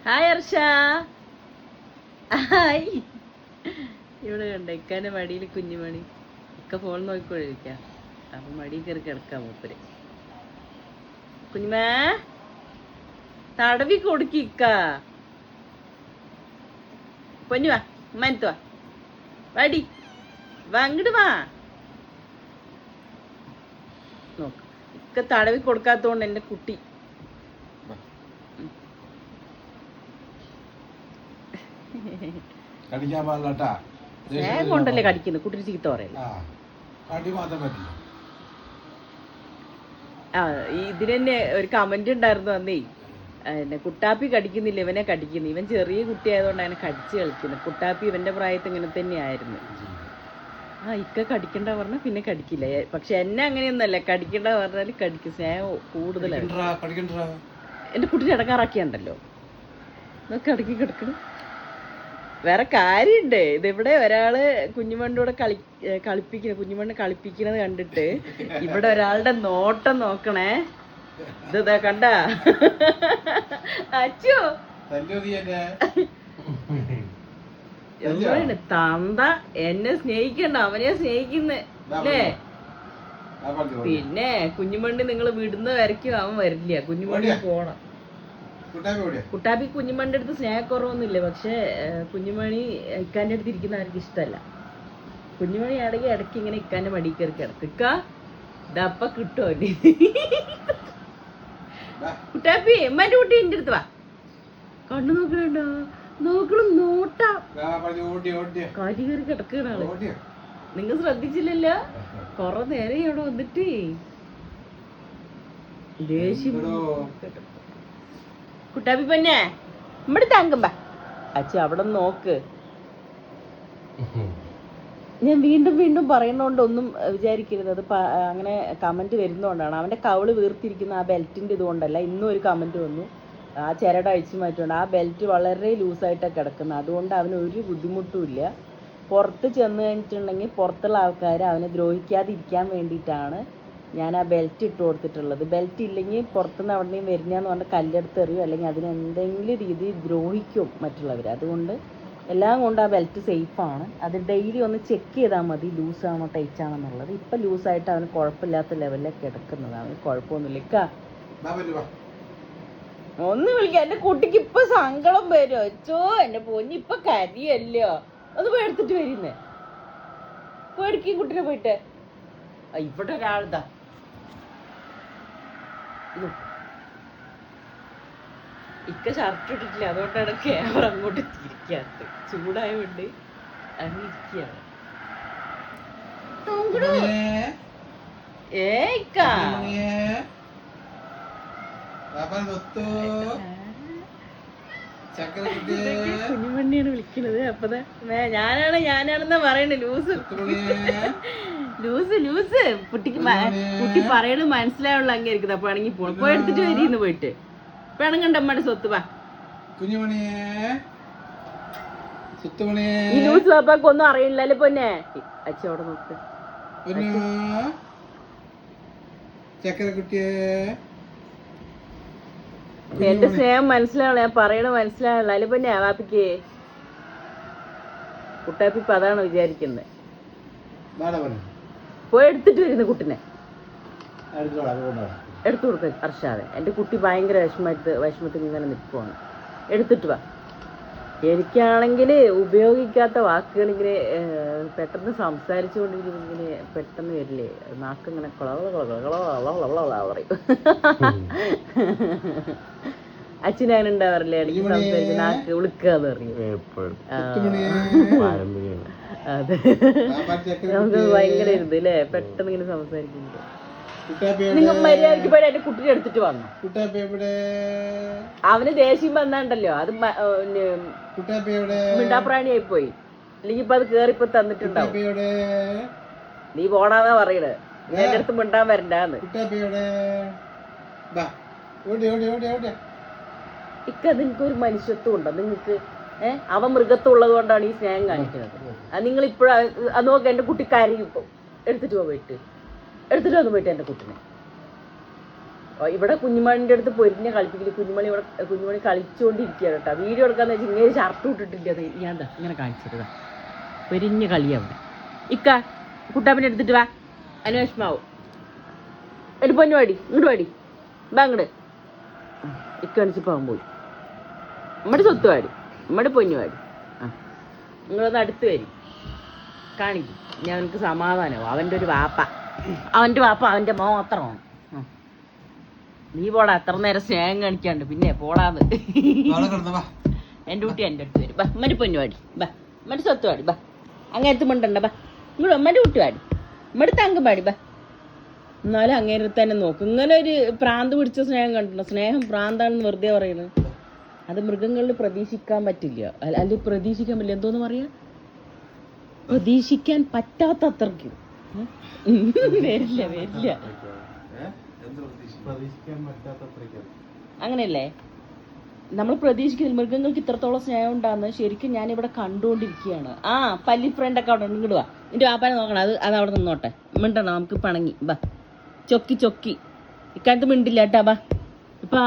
Hi Harsh. Hi. ഇവിടെ കണ്ട ഇക്കാന്റെ മടിയിൽ കുഞ്ഞുമണി ഇക്ക ഫോൺ നോക്കിക്കൊണ്ടിരിക്ക. അപ്പൊ മടി കയറി കിടക്കാം മൂപ്പര്. കുഞ്ഞുമേ തടവി കൊടുക്ക. പൊന്നു വാ, ഉമ്മനത്ത് വാ, വാടി വാ, അങ്ങോട്ട് വാ. നോക്ക്, ഇക്ക തടവി കൊടുക്കാത്തോണ്ട് എന്റെ കുട്ടി കടിക്കാൻ പാടില്ലട്ടാ. സ്നേഹം കൊണ്ടല്ലേ കടിക്കുന്നത്, കുട്ടി ചീത്ത പറയല്ലേ. ഇതിന് തന്നെ ഒരു കമന്റ് ഉണ്ടായിരുന്നു അന്നേ, കുട്ടാപ്പി കടിക്കുന്നില്ല, ഇവനെ കടിക്കുന്നു. ഇവൻ ചെറിയ കുട്ടിയായതുകൊണ്ട് അങ്ങനെ കടിച്ച് കളിക്കുന്നത്. കുട്ടാപ്പി ഇവന്റെ പ്രായത്തിൽ ഇങ്ങനെ തന്നെയായിരുന്നു. ഇക്ക കടിക്കണ്ട പറഞ്ഞാൽ പിന്നെ കടിക്കില്ല. പക്ഷെ എന്നെ അങ്ങനെയൊന്നല്ല, കടിക്കണ്ട പറഞ്ഞാൽ കടിക്കും. സ്നേഹം കൂടുതലാണ്. എന്റെ കുട്ടിനെ ഇടക്കാറാക്കിയുണ്ടല്ലോ, കടക്കി കിടക്കണം. വേറെ കാര്യണ്ട്. ഇതിവിടെ ഒരാള് കുഞ്ഞുമണ്ണിയുടെ കളിപ്പിക്കുന്ന, കുഞ്ഞുമണ്ണ് കളിപ്പിക്കുന്നത് കണ്ടിട്ട് ഇവിടെ ഒരാളുടെ നോട്ടം നോക്കണേ. ഇതാ കണ്ട അച്ചോ, തന്ത എന്നെ സ്നേഹിക്കണ്ട, അവനെ സ്നേഹിക്കുന്ന അല്ലേ. പിന്നെ കുഞ്ഞുമണ്ണി നിങ്ങൾ വിടുന്ന വരയ്ക്കും അവൻ വരില്ല. കുഞ്ഞുമണ്ണി പോണം. കുട്ടാപ്പി കുഞ്ഞുമണിന്റെ അടുത്ത് സ്നേഹക്കുറവൊന്നുമില്ല. പക്ഷെ കുഞ്ഞുമണി ഇക്കാന്റെ അടുത്ത് ഇരിക്കുന്ന അവർക്ക് ഇഷ്ടമല്ല. കുഞ്ഞുമണി ആണെങ്കിൽ ഇടയ്ക്ക് ഇങ്ങനെ ഇക്കാന്റെ മടി കയറി കിടക്കും. ഇക്ക ഇതപ്പ കിട്ടുമോ? കുട്ടാപ്പി എമ്മന്റെ കുട്ടി എന്റെ അടുത്ത് വാ. കണ്ണു നോക്കണോ, നോക്കണം, നോട്ടാ കാറ്റി കയറി കിടക്കണ ആള്. നിങ്ങൾ ശ്രദ്ധിച്ചില്ലല്ലോ, കൊറേ നേരം ഇവിടെ വന്നിട്ട് ദേഷ്യം. കുട്ടാപ്പി പൊന്നെ ഇവിടെ താങ്കുമ്പ അച്ഛ അവിടെ നോക്ക്. ഞാൻ വീണ്ടും വീണ്ടും പറയുന്നോണ്ട് ഒന്നും വിചാരിക്കരുത്. അത് അങ്ങനെ കമന്റ് വരുന്നോണ്ടാണ്. അവന്റെ കവിള് വീർത്തിരിക്കുന്ന ആ ബെൽറ്റിന്റെ ഇതുകൊണ്ടല്ല. ഇന്നും ഒരു കമന്റ് വന്നു, ആ ചിരട അഴിച്ചു മാറ്റുകൊണ്ട്. ആ ബെൽറ്റ് വളരെ ലൂസായിട്ടാണ് കിടക്കുന്നത്. അതുകൊണ്ട് അവന് ഒരു ബുദ്ധിമുട്ടും ഇല്ല. പുറത്ത് ചെന്ന് കഴിഞ്ഞിട്ടുണ്ടെങ്കിൽ പുറത്തുള്ള ആൾക്കാർ അവനെ ദ്രോഹിക്കാതിരിക്കാൻ വേണ്ടിയിട്ടാണ് ഞാൻ ആ ബെൽറ്റ് ഇട്ട് കൊടുത്തിട്ടുള്ളത്. ബെൽറ്റ് ഇല്ലെങ്കിൽ പുറത്തുനിന്ന് അവിടെ നിന്ന് വരുന്നതെന്ന് പറഞ്ഞാൽ കല്ലെടുത്ത് എറിയും, അല്ലെങ്കിൽ അതിന് എന്തെങ്കിലും രീതിയിൽ ദ്രോഹിക്കും മറ്റുള്ളവർ. അതുകൊണ്ട് എല്ലാം കൊണ്ട് ആ ബെൽറ്റ് സേഫാണ്. അത് ഡെയിലി ഒന്ന് ചെക്ക് ചെയ്താൽ മതി, ലൂസാണോ ടൈറ്റാണോ എന്നുള്ളത്. ഇപ്പം ലൂസായിട്ട് അവന് കുഴപ്പമില്ലാത്ത ലെവലിലേക്ക് കിടക്കുന്നത്. അവന് കുഴപ്പമൊന്നുമില്ല. ഇക്ക ഒന്ന് വിളിക്കാം. എൻ്റെ കുട്ടിക്ക് ഇപ്പം സങ്കടം വരുമോ? അച്ചോ എൻ്റെ പൊന്നി ഇപ്പം കരിയല്ലോ. ഒന്ന് പോയി എടുത്തിട്ട് വരുന്നേ, പോയെടുക്കും കുട്ടീനെ പോയിട്ട്. ഇവിടെ ഒരാളിതാ ഇക്ക ഷർട്ട് ഇട്ടിട്ടില്ല, അതുകൊണ്ടാണ് ക്യാമറ അങ്ങോട്ട് തിരിക്കാത്തത്. ചൂടായോണ്ട് അങ്ങനെ ഇരിക്കുകയാണ്. കുഞ്ഞുമണ്ണിയാണ് വിളിക്കുന്നത്. അപ്പൊ ഞാനാണെന്നാ പറയണേ. ലൂസ് കുട്ടി പറയണത് മനസ്സിലായുള്ള അങ്ങേരിക്കുന്നത്. അപ്പൊ ആണെങ്കിൽ പോയി എടുത്തിട്ട് വരീന്ന് പോയിട്ട് പിണങ്ങണ്ട അമ്മയുടെ സ്വത്ത്. വാ ഈ ലൂസ് പാപ്പാക്ക് ഒന്നും അറിയില്ലല്ലോ പൊന്നെ. അച്ഛവിടെ നോക്ക്. എന്റെ സ്നേഹം മനസ്സിലാവണ, ഞാൻ പറയണ മനസ്സിലാവണ അല്ലെ പൊന്നെ. വാപ്പിക്ക് കുട്ടാപ്പി ഇപ്പൊ അതാണ് വിചാരിക്കുന്നത്. പോയി എടുത്തിട്ട് വരുന്ന കുട്ടിനെ എടുത്തു കൊടുക്ക. അർഷാതെ എന്റെ കുട്ടി ഭയങ്കര വിഷമത്തിൽ ഇങ്ങനെ നിൽക്കുവാണ്. എടുത്തിട്ട് വാ. എനിക്കാണെങ്കിൽ ഉപയോഗിക്കാത്ത വാക്കുകൾ ഇങ്ങനെ പെട്ടെന്ന് സംസാരിച്ചുകൊണ്ടിരിക്കുന്ന ഇങ്ങനെ പെട്ടെന്ന് വരില്ലേ, നാക്കിങ്ങനെ പറയും. അച്ഛനങ്ങനെ ഉണ്ടാവാറില്ലേ, ഇടയ്ക്ക് സംസാരിക്കും, നാക്ക് ഉളുക്കാന്ന് പറയും. അതെ, നമുക്ക് ഭയങ്കര ഇത് അല്ലേ, പെട്ടെന്ന് ഇങ്ങനെ സംസാരിക്കുന്നുണ്ട്. നിങ്ങൾ മര്യാദക്ക് പോയി എന്റെ കുട്ടിനെ എടുത്തിട്ട് വന്നു. അവന് ദേഷ്യം വന്നാണ്ടല്ലോ, അത് മിണ്ടാപ്രാണിയായി പോയി. അല്ലെങ്കിൽ ഇപ്പൊ അത് കേറിപ്പോ തന്നിട്ടുണ്ടാവും. നീ പോണാന്നാ പറയണത്, എന്റെ അടുത്ത് മിണ്ടാൻ വരണ്ടാന്ന്. ഇക്ക നിങ്ങൾക്കൊരു മനുഷ്യത്വം ഉണ്ടോ നിങ്ങൾക്ക്? അവൻ മൃഗത്തുള്ളത് കൊണ്ടാണ് ഈ സ്നേഹം കാണിക്കുന്നത്. അത് നിങ്ങൾ ഇപ്പോഴും അത് നോക്ക്. എന്റെ കുട്ടി കരയും. ഇപ്പൊ എടുത്തിട്ട് പോയിട്ട് എടുത്തിട്ട് വന്ന് പോയിട്ട് എന്റെ കുട്ടിനെ ഇവിടെ കുഞ്ഞുമണിൻ്റെ അടുത്ത് പൊരിഞ്ഞ കളിപ്പിക്കില്ല. കുഞ്ഞുമണി കളിച്ചുകൊണ്ടിരിക്കുകയാണ് കേട്ടോ. വീഡിയോ എടുക്കാന്ന് വെച്ചാൽ ഇങ്ങനെ ഷർട്ട് ഇട്ടിട്ടില്ല. അത് ഞാൻ എന്താ ഇങ്ങനെ കാണിച്ചത് പൊരിഞ്ഞ കളിയാവിടെ. ഇക്ക കുട്ടാപ്പിനെ എടുത്തിട്ട് വാ, അന്വേഷമാവും. ഒരു പൊന്നു പാടി ഇങ്ങോട്ട് പാടി ബാ അങ്ങോട്ട്. ഇക്ക അടിച്ച് പോകാൻ പോയി. നമ്മുടെ സ്വത്ത് പാടി, നമ്മുടെ പൊന്നു പാടി. ആ നിങ്ങളൊന്ന് അടുത്ത് വരും കാണിക്കും, ഞാൻ എനിക്ക് സമാധാനമാവും. അവൻ്റെ വാപ്പ അവൻ്റെ മാത്രമാണ്. നീ പോടാ, അത്ര നേരം സ്നേഹം കാണിക്കാണ്ട് പിന്നെ പോടാന്ന്. എൻ്റെ കുട്ടി എൻ്റെ അടുത്ത് വരും. ബാ അമ്മൻ്റെ പൊന്നു പാടി, ബാ അമ്മൻ്റെ സ്വത്ത് പാടി, ബാ അങ്ങനത്തെ മിണ്ടണ്ട, ബാ നിങ്ങൾ അമ്മൻ്റെ കുട്ടി പാടി, അമ്മയുടെ തങ്കം പാടി, ബാ. എന്നാലും അങ്ങേരെ തന്നെ നോക്കും. ഇങ്ങനെ ഒരു പ്രാന്ത് പിടിച്ച സ്നേഹം കണ്ടിട്ടുണ്ടോ? സ്നേഹം പ്രാന്താണെന്ന് വെറുതെ പറയുന്നത്. അത് മൃഗങ്ങളിൽ പ്രതീക്ഷിക്കാൻ പറ്റില്ല. അല്ലെങ്കിൽ പ്രതീക്ഷിക്കാൻ പറ്റില്ല, എന്തോന്ന് പറയാ, പ്രതീക്ഷിക്കാൻ പറ്റാത്ത അത്രയ്ക്ക് വരില്ല. അങ്ങനെയല്ലേ നമ്മൾ പ്രതീക്ഷിക്കുന്നത്. മൃഗങ്ങൾക്ക് ഇത്രത്തോളം സ്നേഹം ഉണ്ടാകുന്ന ശരിക്കും ഞാനിവിടെ കണ്ടുകൊണ്ടിരിക്കുകയാണ്. ആ പല്ലി ഫ്രണ്ടൊക്കെ അവിടെ ഉണ്ട്, ഇടുക. നിന്റെ വാപ്പാനെ നോക്കണം, അത് അവിടെ നിന്നോട്ടെ. മിണ്ടണം, നമുക്ക് പണങ്ങി. ബാ ചൊക്കി ഇക്കാലത്ത് മിണ്ടില്ല കേട്ടാ. ബാ ഇപ്പൊ